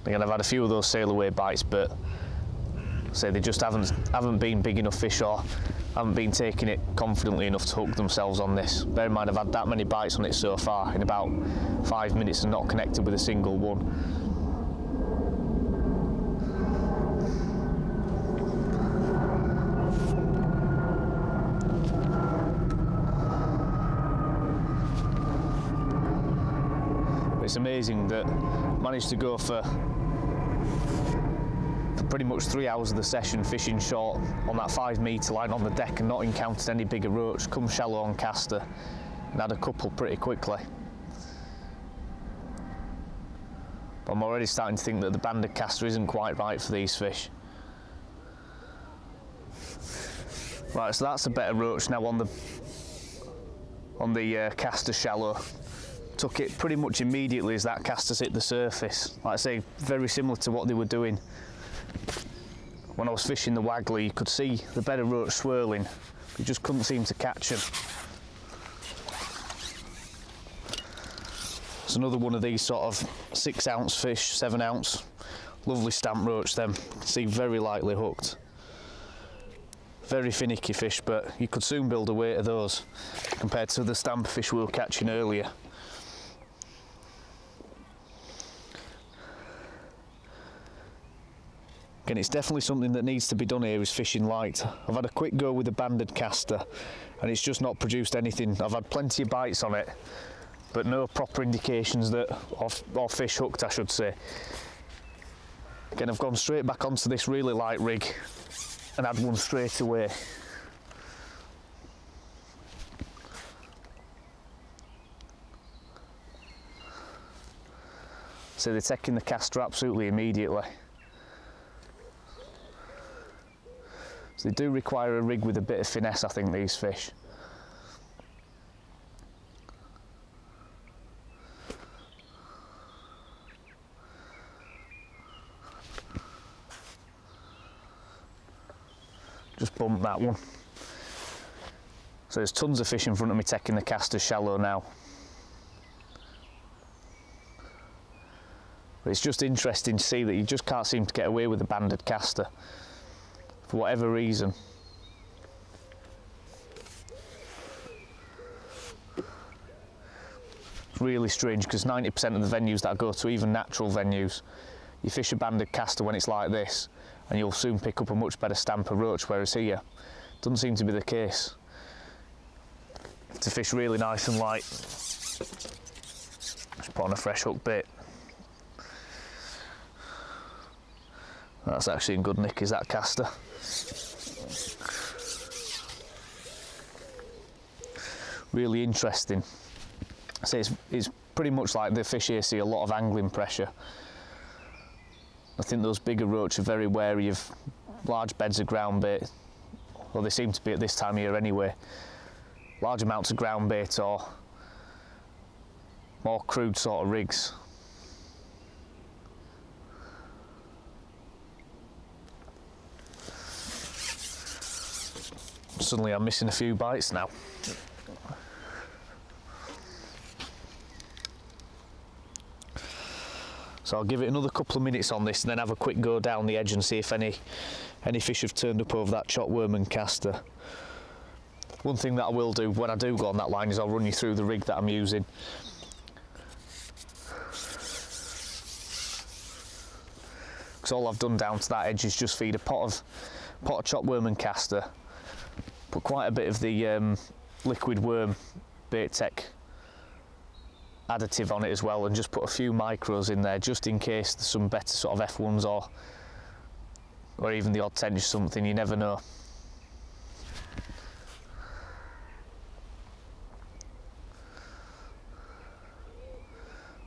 Again, I've had a few of those sail away bites, but say they just haven't been big enough fish or haven't been taking it confidently enough to hook themselves on this. Bear in mind, I've had that many bites on it so far in about 5 minutes and not connected with a single one. It's amazing that I managed to go for pretty much 3 hours of the session fishing short on that 5 metre line on the deck and not encountered any bigger roach, come shallow on caster and had a couple pretty quickly. But I'm already starting to think that the banded caster isn't quite right for these fish. Right, so that's a better roach now on the caster shallow. Took it pretty much immediately as that caster's hit the surface. Like I say, very similar to what they were doing when I was fishing the waggler. You could see the bed of roach swirling, but you just couldn't seem to catch them. It's another one of these sort of 6 ounce fish, 7 ounce, lovely stamp roach them. See, very lightly hooked. Very finicky fish, but you could soon build a weight of those compared to the stamp fish we were catching earlier. Again, it's definitely something that needs to be done here, is fishing light. I've had a quick go with the banded caster and it's just not produced anything. I've had plenty of bites on it, but no proper indications that, or fish hooked I should say. Again, I've gone straight back onto this really light rig and had one straight away. So they're taking the caster absolutely immediately. So they do require a rig with a bit of finesse, I think, these fish. Just bumped that one. So there's tons of fish in front of me taking the caster shallow now. But it's just interesting to see that you just can't seem to get away with a banded caster for whatever reason. It's really strange, because 90% of the venues that I go to, even natural venues, you fish a banded caster when it's like this and you'll soon pick up a much better stamp of roach, whereas here doesn't seem to be the case. To fish really nice and light, just put on a fresh hook bait. That's actually in good nick, is that caster. Really interesting. So it's pretty much like the fish here see a lot of angling pressure. I think those bigger roach are very wary of large beds of ground bait, well, they seem to be at this time of year anyway. Large amounts of ground bait or more crude sort of rigs. Suddenly I'm missing a few bites now. So I'll give it another couple of minutes on this and then have a quick go down the edge and see if any fish have turned up over that chopworm and caster. One thing that I will do when I do go on that line is I'll run you through the rig that I'm using. Because all I've done down to that edge is just feed a pot of chopworm and caster, put quite a bit of the liquid worm bait tech additive on it as well, and just put a few micros in there just in case there's some better sort of F1s or even the odd tench or something, you never know.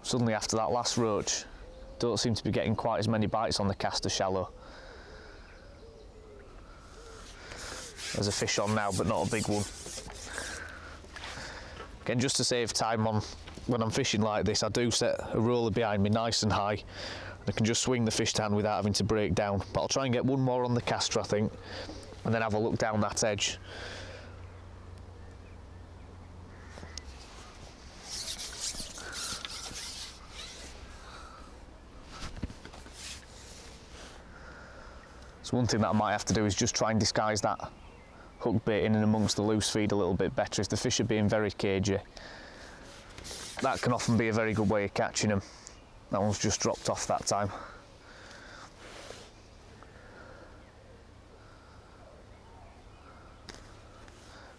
Suddenly after that last roach, don't seem to be getting quite as many bites on the caster shallow. There's a fish on now, but not a big one. Again, just to save time on when I'm fishing like this, I do set a roller behind me nice and high. I can just swing the fish to hand without having to break down. But I'll try and get one more on the caster, I think, and then have a look down that edge. So one thing that I might have to do is just try and disguise that hook bait in and amongst the loose feed a little bit better. If the fish are being very cagey, that can often be a very good way of catching them. That one's just dropped off that time.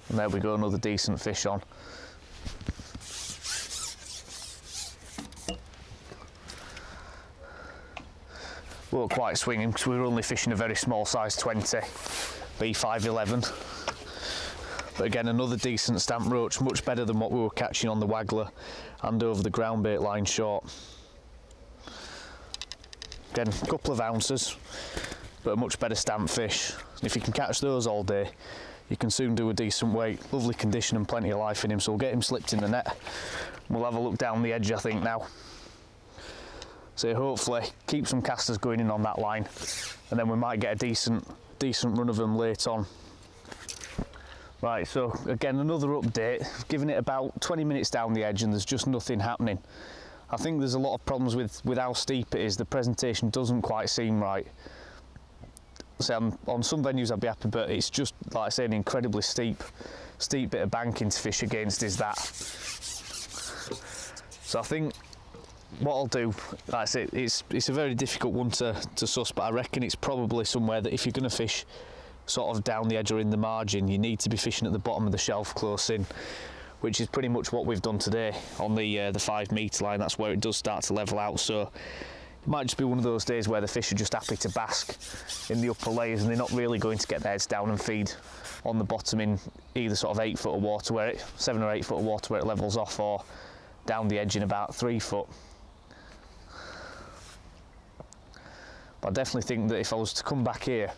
And there we go, another decent fish on. Weren't quite swinging because we were only fishing a very small size 20, B511. But again, another decent stamp roach, much better than what we were catching on the waggler and over the ground bait line short. Again, a couple of ounces, but a much better stamp fish. And if you can catch those all day, you can soon do a decent weight. Lovely condition and plenty of life in him, so we'll get him slipped in the net. We'll have a look down the edge, I think, now. So hopefully keep some casters going in on that line, and then we might get a decent run of them late on. Right, so again, another update. I've given it about 20 minutes down the edge and there's just nothing happening. I think there's a lot of problems with how steep it is. The presentation doesn't quite seem right. So on some venues I'd be happy, but it's just, like I say, an incredibly steep bit of banking to fish against is that. So I think what I'll do, like I say, it's a very difficult one to suss, but I reckon it's probably somewhere that if you're going to fish sort of down the edge or in the margin, you need to be fishing at the bottom of the shelf close in, which is pretty much what we've done today on the 5 metre line. That's where it does start to level out, so it might just be one of those days where the fish are just happy to bask in the upper layers and they're not really going to get their heads down and feed on the bottom in either sort of 8 foot of water where it 7 or 8 foot of water where it levels off, or down the edge in about 3 foot. But I definitely think that if I was to come back here,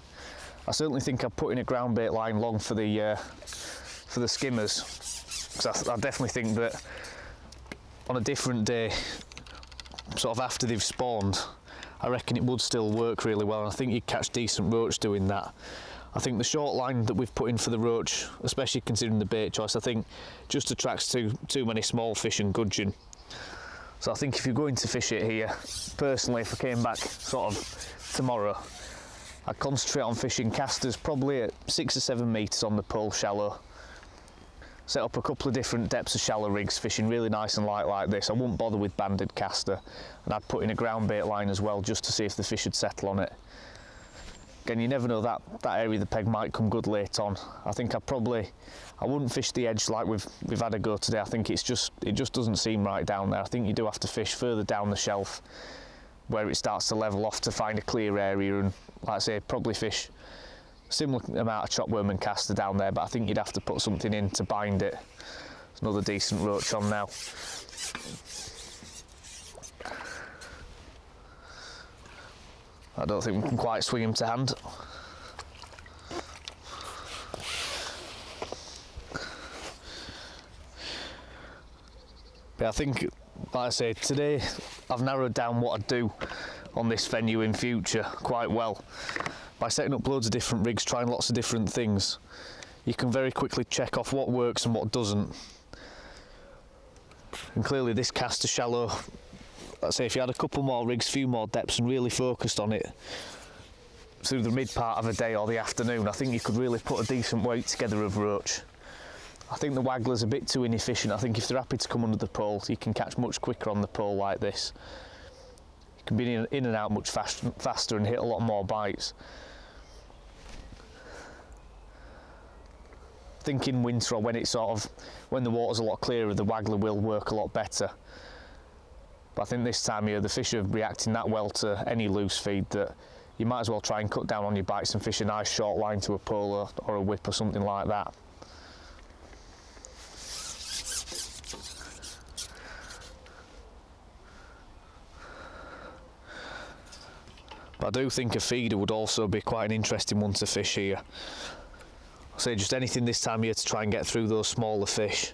I certainly think I'd put in a ground bait line long for the skimmers, because I definitely think that on a different day, sort of after they've spawned, I reckon it would still work really well, and I think you'd catch decent roach doing that. I think the short line that we've put in for the roach, especially considering the bait choice, I think just attracts too many small fish and gudgeon. So I think if you're going to fish it here, personally, if I came back sort of tomorrow, I'd concentrate on fishing casters probably at 6 or 7 metres on the pull, shallow. Set up a couple of different depths of shallow rigs, fishing really nice and light like this. I wouldn't bother with banded caster, and I'd put in a ground bait line as well just to see if the fish would settle on it. Again, you never know, that area of the peg might come good late on. I think I wouldn't fish the edge like we've had a go today. I think it just doesn't seem right down there. I think you do have to fish further down the shelf where it starts to level off to find a clear area, and like I say, probably fish a similar amount of chopworm and caster down there, but I think you'd have to put something in to bind it. There's another decent roach on now. I don't think we can quite swing him to hand. But I think, like I say, today I've narrowed down what I'd do on this venue in future quite well. By setting up loads of different rigs, trying lots of different things, you can very quickly check off what works and what doesn't. And clearly this caster shallow, let's say if you had a couple more rigs, few more depths, and really focused on it through the mid part of a day or the afternoon, I think you could really put a decent weight together of roach. I think the waggler's a bit too inefficient. I think if they're happy to come under the pole, you can catch much quicker on the pole like this. You can be in and out much faster and hit a lot more bites. I think in winter, or when when the water's a lot clearer, the waggler will work a lot better. But I think this time of year, the fish are reacting that well to any loose feed that you might as well try and cut down on your bites and fish a nice short line to a pole or a whip or something like that. But I do think a feeder would also be quite an interesting one to fish here. I'll say just anything this time of year to try and get through those smaller fish.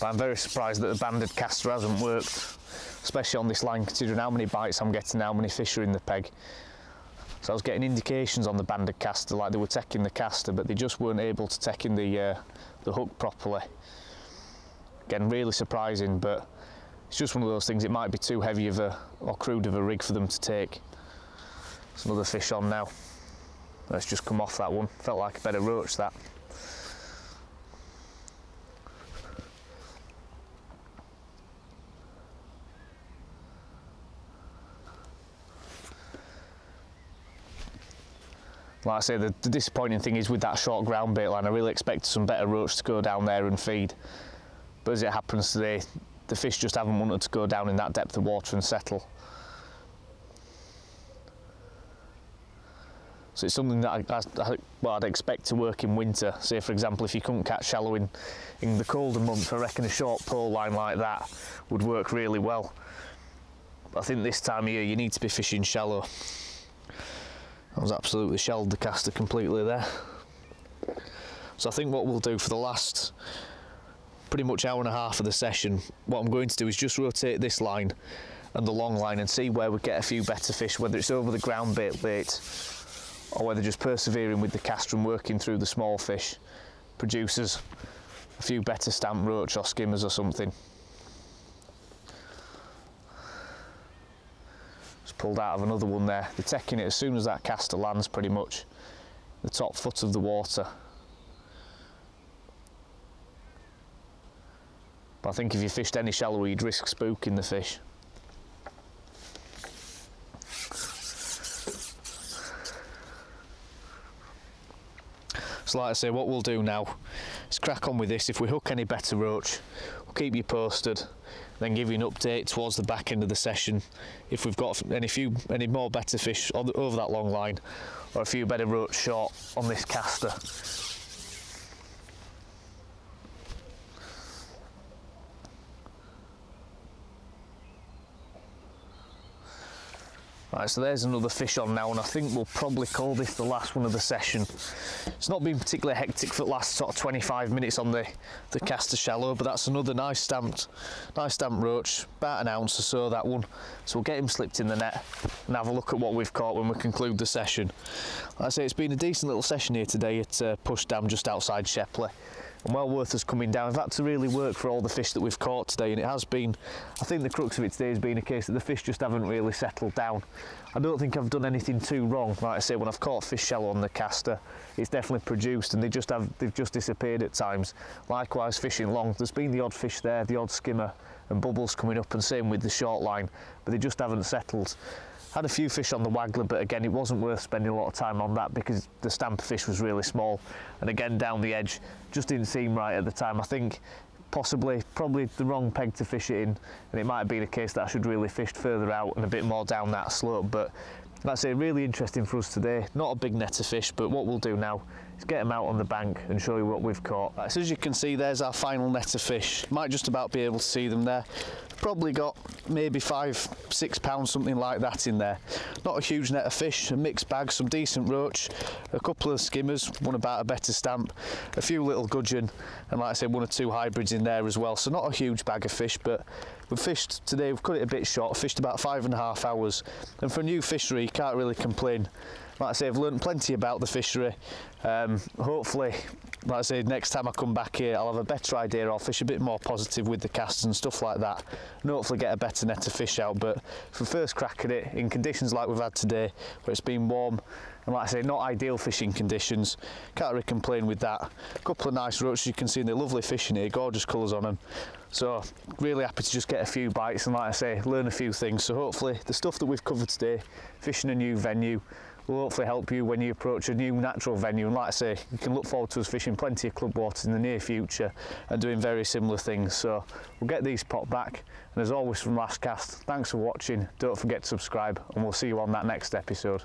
But I'm very surprised that the banded caster hasn't worked, especially on this line, considering how many bites I'm getting, how many fish are in the peg. So I was getting indications on the banded caster like they were taking the caster, but they just weren't able to take in the hook properly. Again, really surprising, but it's just one of those things. It might be too heavy of or crude of a rig for them to take. There's another fish on now. Let's just come off that one. Felt like a better roach, that. Like I say, the disappointing thing is with that short ground bait line, I really expected some better roach to go down there and feed. But as it happens today, the fish just haven't wanted to go down in that depth of water and settle. So it's something that I'd expect to work in winter. Say, for example, if you couldn't catch shallow in the colder months, I reckon a short pole line like that would work really well. But I think this time of year, you need to be fishing shallow. I was absolutely shelled the caster completely there. So I think what we'll do for the last pretty much hour and a half of the session, what I'm going to do is just rotate this line and the long line and see where we get a few better fish, whether it's over the ground bait late or whether just persevering with the caster and working through the small fish produces a few better stamp roach or skimmers or something. Pulled out of another one there. They're taking it as soon as that caster lands, pretty much the top foot of the water. But I think if you fished any shallower, you'd risk spooking the fish. So like I say, what we'll do now is crack on with this. If we hook any better roach, we'll keep you posted, then give you an update towards the back end of the session if we've got any more better fish over that long line, or a few better roach short on this caster. Right, so there's another fish on now, and I think we'll probably call this the last one of the session. It's not been particularly hectic for the last sort of 25 minutes on the caster shallow, but that's another nice stamped roach, about an ounce or so, that one. So we'll get him slipped in the net and have a look at what we've caught when we conclude the session. Like I say, it's been a decent little session here today at Push Dam just outside Shepley. And well worth us coming down. We've had to really work for all the fish that we've caught today, and it has been, I think the crux of it today has been a case that the fish just haven't really settled down. I don't think I've done anything too wrong. Like I say, when I've caught fish shallow on the caster, it's definitely produced, and they've just disappeared at times. Likewise, fishing long, there's been the odd fish there, the odd skimmer and bubbles coming up, and same with the short line, but they just haven't settled. Had a few fish on the waggler, but again, it wasn't worth spending a lot of time on that because the stamp fish was really small, and again down the edge just didn't seem right at the time. I think probably the wrong peg to fish it in, and it might have been a case that I should really fished further out and a bit more down that slope. But like I say, really interesting for us today. Not a big net of fish, but what we'll do now is get them out on the bank and show you what we've caught. Right, so as you can see, there's our final net of fish. Might just about be able to see them there. Probably got maybe 5-6 pounds, something like that in there. Not a huge net of fish, a mixed bag, some decent roach, a couple of skimmers, one about a better stamp, a few little gudgeon, and like I said, 1 or 2 hybrids in there as well. So not a huge bag of fish, but we've fished today, we've cut it a bit short, fished about 5.5 hours, and for a new fishery you can't really complain. Like I say, I've learned plenty about the fishery. Hopefully, like I say, next time I come back here I'll have a better idea. I'll fish a bit more positive with the casts and stuff like that, and hopefully get a better net of fish out. But for first crack at it, in conditions like we've had today, where it's been warm and like I say, not ideal fishing conditions, can't really complain with that. A couple of nice roaches you can see, and they're lovely fish in here, gorgeous colours on them. So really happy to just get a few bites and, like I say, learn a few things. So hopefully the stuff that we've covered today, fishing a new venue, will hopefully help you when you approach a new natural venue. And like I say, you can look forward to us fishing plenty of club waters in the near future and doing very similar things. So we'll get these popped back, and as always from Last Cast, thanks for watching. Don't forget to subscribe, and we'll see you on that next episode.